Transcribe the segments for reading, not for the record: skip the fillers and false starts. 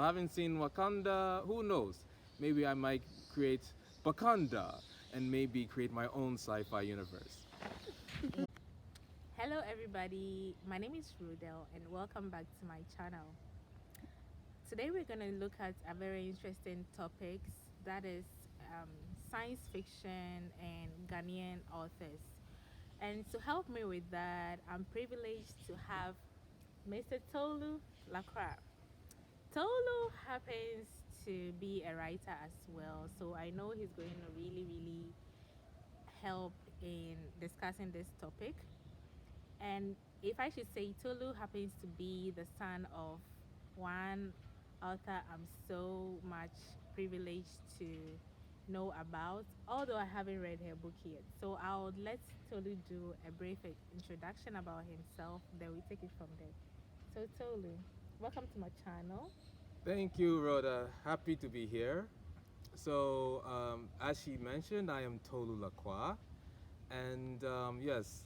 haven't seen Wakanda. Who knows? Maybe I might create Wakanda and maybe create my own sci-fi universe. Hello everybody, my name is Rudel and welcome back to my channel. Today we're going to look at a very interesting topic, that is science fiction and Ghanaian authors. And to help me with that, I'm privileged to have Mr. Tolu Lacroix. Tolu happens to be a writer as well, so I know he's going to really help in discussing this topic. And if I should say, Tolu happens to be the son of one author I'm so much privileged to know about, although I haven't read her book yet. So I'll let Tolu do a brief introduction about himself, then we take it from there. So Tolu, welcome to my channel. Thank you, Rhoda. Happy to be here. So, as she mentioned, I am Tolu Lacroix. And yes,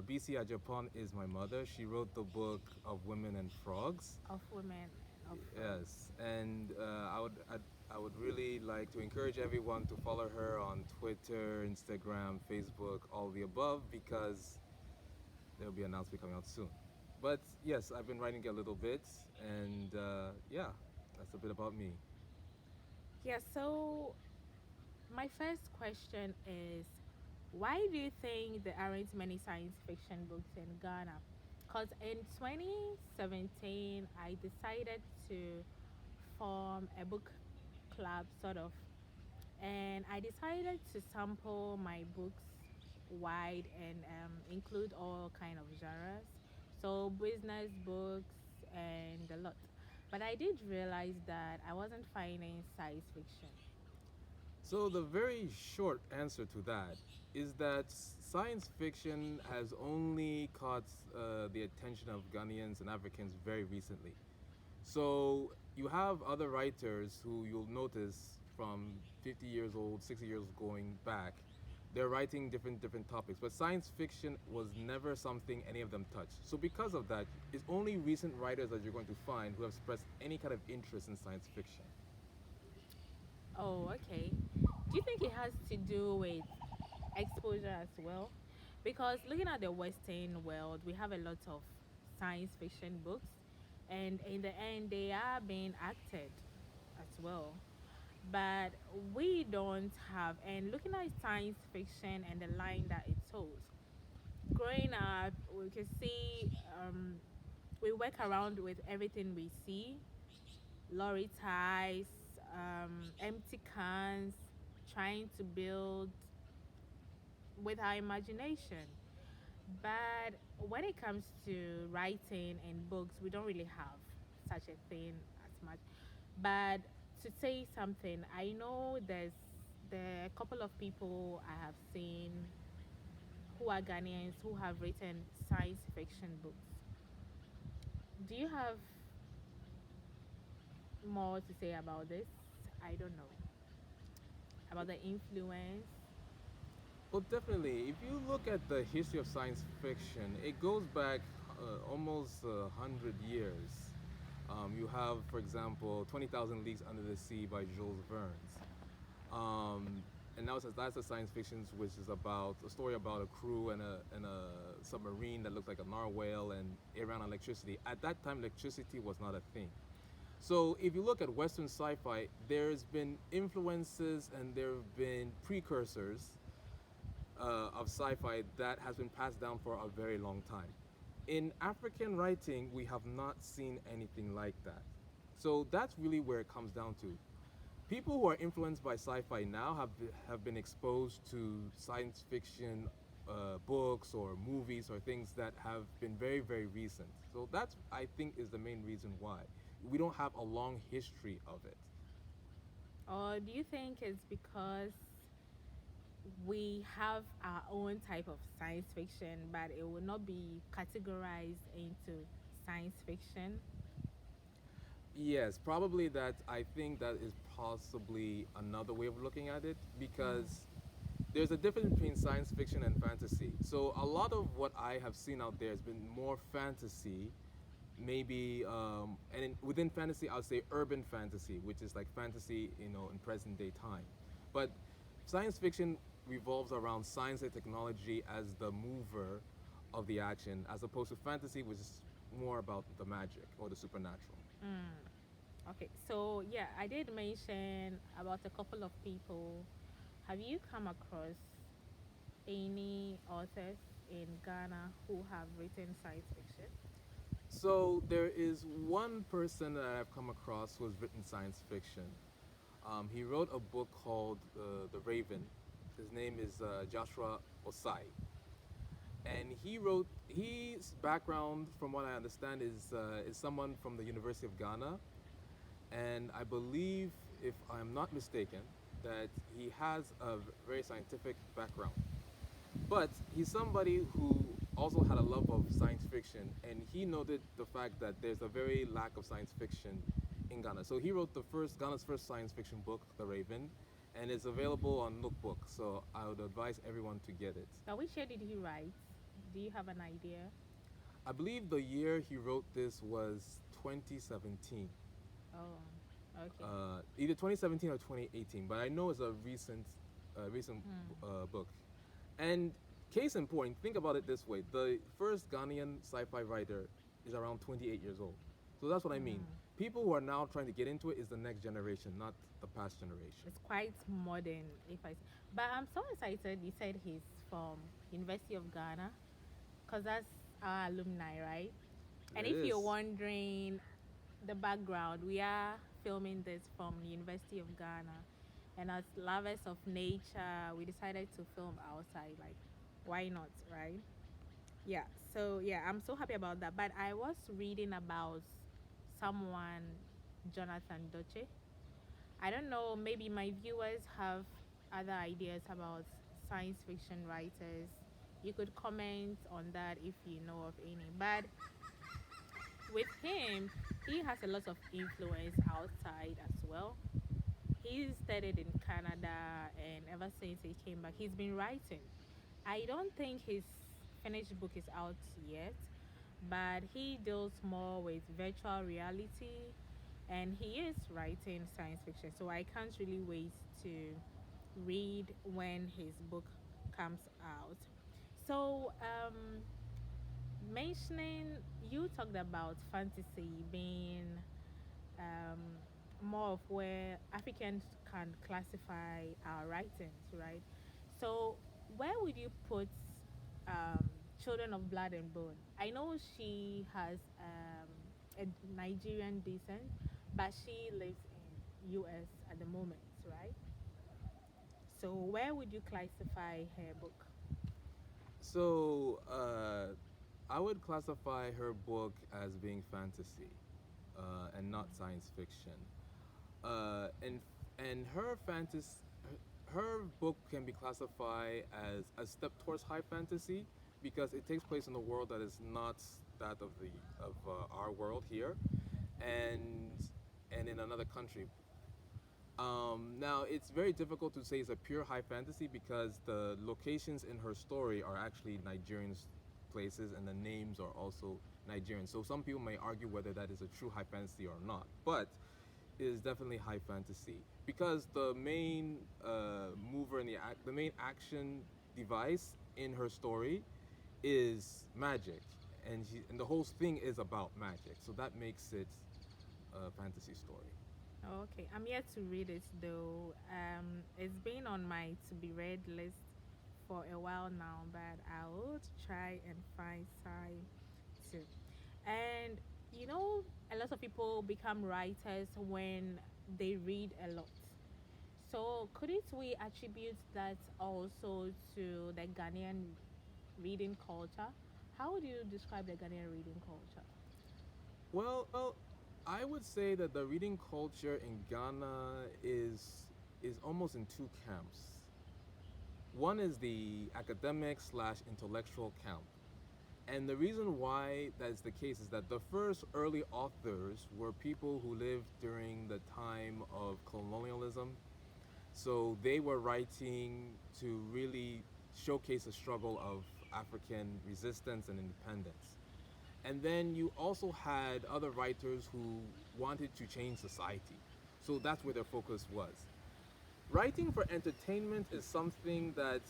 BC Ajapon is my mother. She wrote the book of Women and Frogs. Of women of Yes, and I would really like to encourage everyone to follow her on Twitter, Instagram, Facebook, all the above, because there'll be an announcement coming out soon. But yes, I've been writing a little bit, and yeah, that's a bit about me. Yeah, so my first question is, why do you think there aren't many science fiction books in Ghana? Because in 2017, I decided to form a book club, sort of, and I decided to sample my books wide and include all kind of genres, so business books and a lot. But I did realize that I wasn't finding science fiction. So the very short answer to that is that science fiction has only caught the attention of Ghanaians and Africans very recently. So you have other writers who you'll notice from 50 years old, 60 years going back. They're writing different topics, but science fiction was never something any of them touched. So because of that, it's only recent writers that you're going to find who have expressed any kind of interest in science fiction. Oh, okay. Do you think it has to do with exposure as well? Because looking at the Western world, we have a lot of science fiction books, and in the end, they are being acted as well. But we don't have, and looking at science fiction and the line that it tells, growing up, we can see we work around with everything we see, lorry ties, empty cans, trying to build with our imagination. But when it comes to writing and books, we don't really have such a thing as much. But to say something, I know there are a couple of people I have seen who are Ghanaians who have written science fiction books. Do you have more to say about this? I don't know. About the influence. Well, definitely. If you look at the history of science fiction, it goes back almost 100 years. You have, for example, 20,000 Leagues Under the Sea by Jules Verne's. And now that's a science fiction which is about a story about a crew and a submarine that looks like a narwhal and it ran on electricity. At that time, electricity was not a thing. So if you look at Western sci-fi, there's been influences and there have been precursors of sci-fi that has been passed down for a very long time. In African writing, we have not seen anything like that. So that's really where it comes down to. People who are influenced by sci-fi now have been exposed to science fiction books or movies or things that have been very recent. So that's, I think, is the main reason why we don't have a long history of it. Or do you think it's because we have our own type of science fiction, but it will not be categorized into science fiction? Yes, probably that. I think that is possibly another way of looking at it because there's a difference between science fiction and fantasy. So a lot of what I have seen out there has been more fantasy maybe within fantasy, I'll say urban fantasy, which is like fantasy, in present day time. But science fiction revolves around science and technology as the mover of the action, as opposed to fantasy, which is more about the magic or the supernatural. Mm. Okay, so yeah, I did mention about a couple of people. Have you come across any authors in Ghana who have written science fiction? So there is one person that I've come across who has written science fiction. He wrote a book called The Raven. His name is Joshua Osai. And his background, from what I understand, is someone from the University of Ghana. And I believe, if I'm not mistaken, that he has a very scientific background. But he's somebody who also had a love of science fiction, and he noted the fact that there's a very lack of science fiction in Ghana. So he wrote Ghana's first science fiction book, The Raven, and it's available on Lookbook. So I would advise everyone to get it. Now, which year did he write? Do you have an idea? I believe the year he wrote this was 2017. Oh, okay. Either 2017 or 2018, but I know it's a recent Hmm. book. And case in point, think about it this way: the first Ghanaian sci-fi writer is around 28 years old. So that's what I mean. Hmm. People who are now trying to get into it is the next generation, not the past generation. It's quite modern, if but I'm so excited. You said he's from University of Ghana, cause that's our alumni, right? And It if is. you're wondering the background, we are filming this from University of Ghana, and as lovers of nature, we decided to film outside. Like, why not, right? Yeah. So yeah, I'm so happy about that. But I was reading about someone, Jonathan Doche. I don't know, maybe my viewers have other ideas about science fiction writers. You could comment on that if you know of any. But with him, he has a lot of influence outside as well. He studied in Canada, and ever since he came back, he's been writing. I don't think his finished book is out yet, but he deals more with virtual reality, and he is writing science fiction. So I can't really wait to read when his book comes out. So, mentioning, you talked about fantasy being um, more of where Africans can classify our writings, right? So, where would you put um, Children of Blood and Bone? I know she has a Nigerian descent, but she lives in US at the moment, right? So, where would you classify her book? So I would classify her book as being fantasy and not science fiction. And her fantasy, her book can be classified as a step towards high fantasy because it takes place in a world that is not that of our world here, and in another country. Now, it's very difficult to say it's a pure high fantasy because the locations in her story are actually Nigerian places and the names are also Nigerian. So some people may argue whether that is a true high fantasy or not. But it is definitely high fantasy because the main mover in the main action device in her story is magic, and the whole thing is about magic. So that makes it a fantasy story. Okay, I'm yet to read it though. It's been on my to be read list for a while now, but I will try and find time to. And you know, a lot of people become writers when they read a lot. So could it we attribute that also to the Ghanaian reading culture? How would you describe the Ghanaian reading culture? Well, I would say that the reading culture in Ghana is almost in two camps. One is the academic slash intellectual camp. And the reason why that's the case is that the first early authors were people who lived during the time of colonialism. So they were writing to really showcase the struggle of African resistance and independence. And then you also had other writers who wanted to change society. So that's where their focus was. Writing for entertainment is something that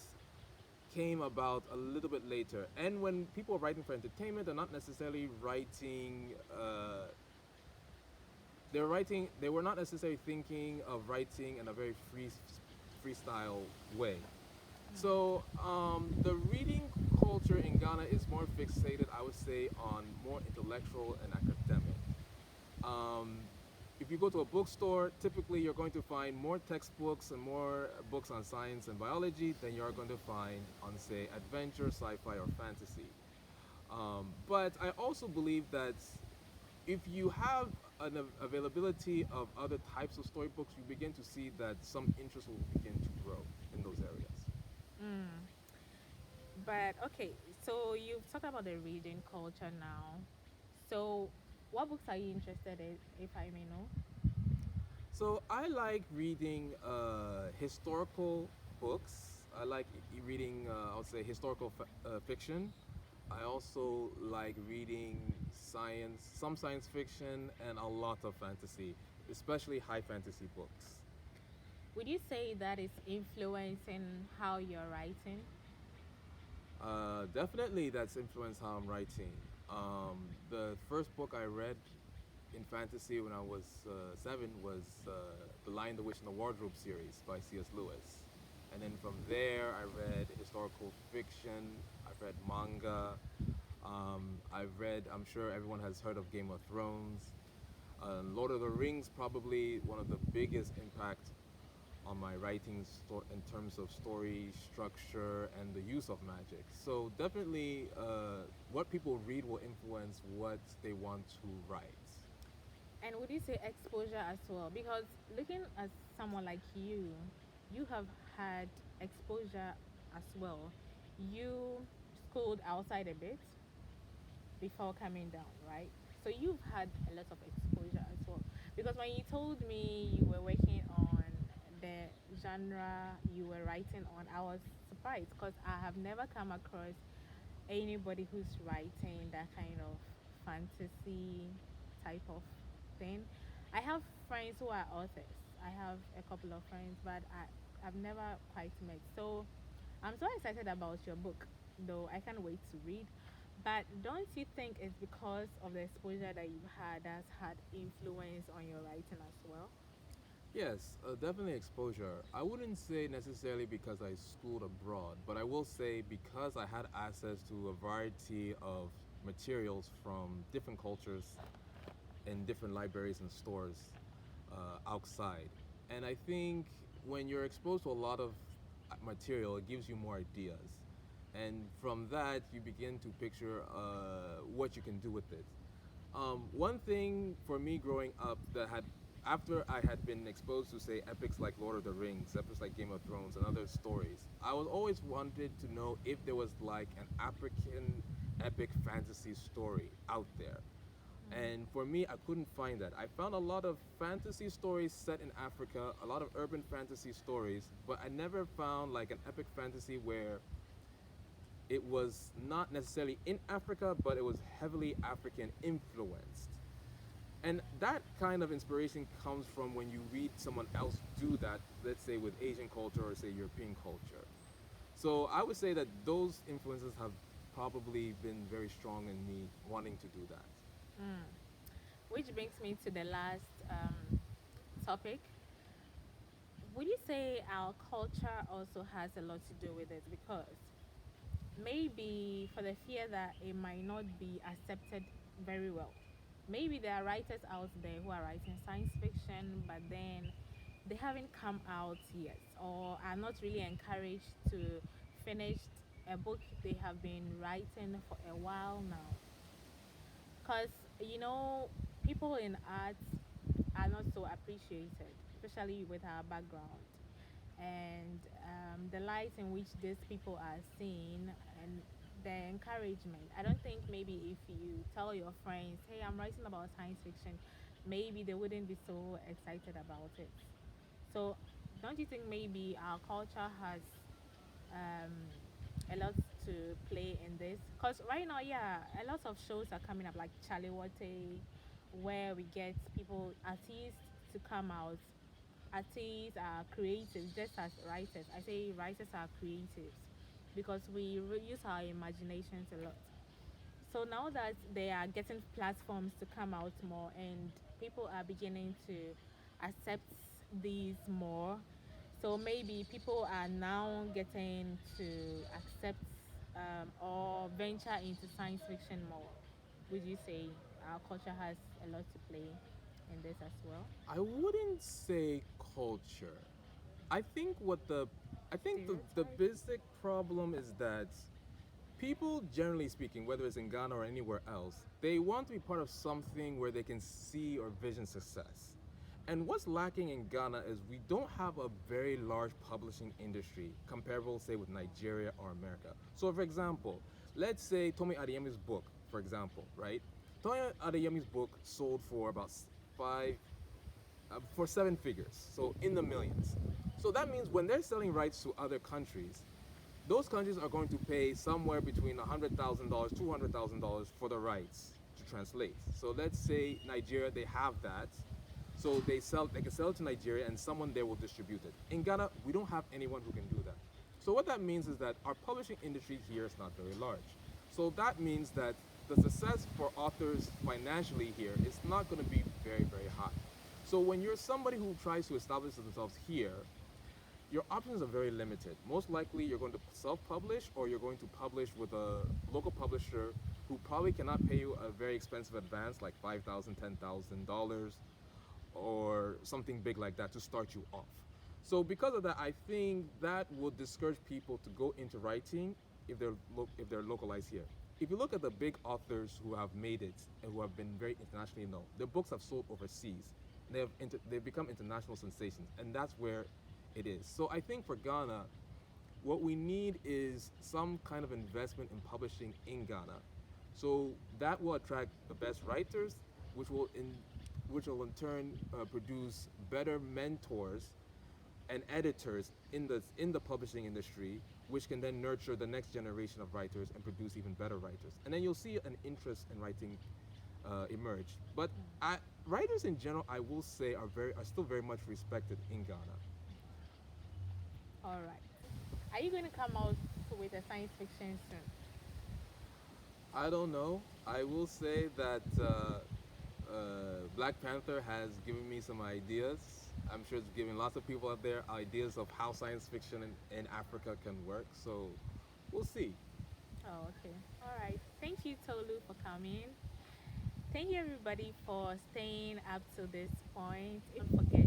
came about a little bit later. And when people are writing for entertainment, they're not necessarily writing. They were not necessarily thinking of writing in a very freestyle way. So the reading culture in Ghana is more fixated, I would say, on more intellectual and academic. Um, if you go to a bookstore, typically you're going to find more textbooks and more books on science and biology than you're going to find on, say, adventure, sci-fi, or fantasy. But I also believe that if you have an availability of other types of storybooks, you begin to see that some interest will begin to grow in those areas. Mm. But okay, so you've talked about the reading culture now. So, what books are you interested in, if I may know? So I like reading historical books. I like reading, I would say, historical fiction. I also like reading science, some science fiction, and a lot of fantasy, especially high fantasy books. Would you say that is influencing how you're writing? Definitely, that's influenced how I'm writing. The first book I read in fantasy when I was 7 was The Lion, the Witch, and the Wardrobe series by C.S. Lewis. And then from there, I read historical fiction, I've read manga, I'm sure everyone has heard of Game of Thrones. Lord of the Rings, probably one of the biggest impact on my writing in terms of story structure and the use of magic. So definitely, what people read will influence what they want to write. And would you say exposure as well? Because looking at someone like you have had exposure as well. You schooled outside a bit before coming down, right? So you've had a lot of exposure as well. Because when you told me you were working on the genre you were writing on, I was surprised because I have never come across anybody who's writing that kind of fantasy type of thing. I have friends who are authors. I have a couple of friends, but I've never quite met. So I'm so excited about your book, though I can't wait to read. But don't you think it's because of the exposure that you've had that's had influence on your writing as well? Yes, definitely exposure. I wouldn't say necessarily because I schooled abroad, but I will say because I had access to a variety of materials from different cultures in different libraries and stores outside. And I think when you're exposed to a lot of material, it gives you more ideas. And from that, you begin to picture what you can do with it. One thing for me growing up that had, after I had been exposed to, say, epics like Lord of the Rings, epics like Game of Thrones, and other stories, I was always wanted to know if there was like an African epic fantasy story out there. And for me, I couldn't find that. I found a lot of fantasy stories set in Africa, a lot of urban fantasy stories, but I never found like an epic fantasy where it was not necessarily in Africa, but it was heavily African influenced. And that kind of inspiration comes from when you read someone else do that, let's say with Asian culture or say European culture. So I would say that those influences have probably been very strong in me wanting to do that. Mm. Which brings me to the last topic. Would you say our culture also has a lot to do with it? Because maybe for the fear that it might not be accepted very well. Maybe there are writers out there who are writing science fiction, but then they haven't come out yet or are not really encouraged to finish a book they have been writing for a while now. Because, you know, people in arts are not so appreciated, especially with our background and the light in which these people are seen and the encouragement. I don't think maybe if you tell your friends, hey, I'm writing about science fiction, maybe they wouldn't be so excited about it. So, don't you think maybe our culture has um, a lot to play in this? Because right now, yeah, a lot of shows are coming up like Charlie Wate, where we get people, artists to come out. Artists are creatives, just as writers. I say writers are creatives because we use our imaginations a lot. So now that they are getting platforms to come out more and people are beginning to accept these more, so maybe people are now getting to accept or venture into science fiction more. Would you say our culture has a lot to play in this as well? I wouldn't say culture. I think what the I think the Stereotype? basic problem is that people, generally speaking, whether it's in Ghana or anywhere else, they want to be part of something where they can see or vision success. And what's lacking in Ghana is we don't have a very large publishing industry comparable, say, with Nigeria or America. So, for example, let's say Tomi Adeyemi's book, for example, right? Tomi Adeyemi's book sold for about five, for seven figures, so in the millions. So that means when they're selling rights to other countries, those countries are going to pay somewhere between $100,000, $200,000 for the rights to translate. So let's say Nigeria, they have that. So they can sell it to Nigeria and someone there will distribute it. In Ghana, we don't have anyone who can do that. So what that means is that our publishing industry here is not very large. So that means that the success for authors financially here is not going to be very, very high. So when you're somebody who tries to establish themselves here, your options are very limited. Most likely, you're going to self-publish or you're going to publish with a local publisher who probably cannot pay you a very expensive advance, like $5,000, $10,000, or something big like that to start you off. So because of that, I think that would discourage people to go into writing if they're localized here. If you look at the big authors who have made it and who have been very internationally known, their books have sold overseas. They've become international sensations, and that's where it is. So I think for Ghana, what we need is some kind of investment in publishing in Ghana. So that will attract the best writers, which will in turn produce better mentors and editors in the publishing industry, which can then nurture the next generation of writers and produce even better writers. And then you'll see an interest in writing emerge. But writers in general, I will say, are still very much respected in Ghana. All right. Are you going to come out with a science fiction soon? I don't know. I will say that Black Panther has given me some ideas. I'm sure it's giving lots of people out there ideas of how science fiction in Africa can work. So we'll see. Oh, okay. All right. Thank you, Tolu, for coming. Thank you, everybody, for staying up to this point. Don't forget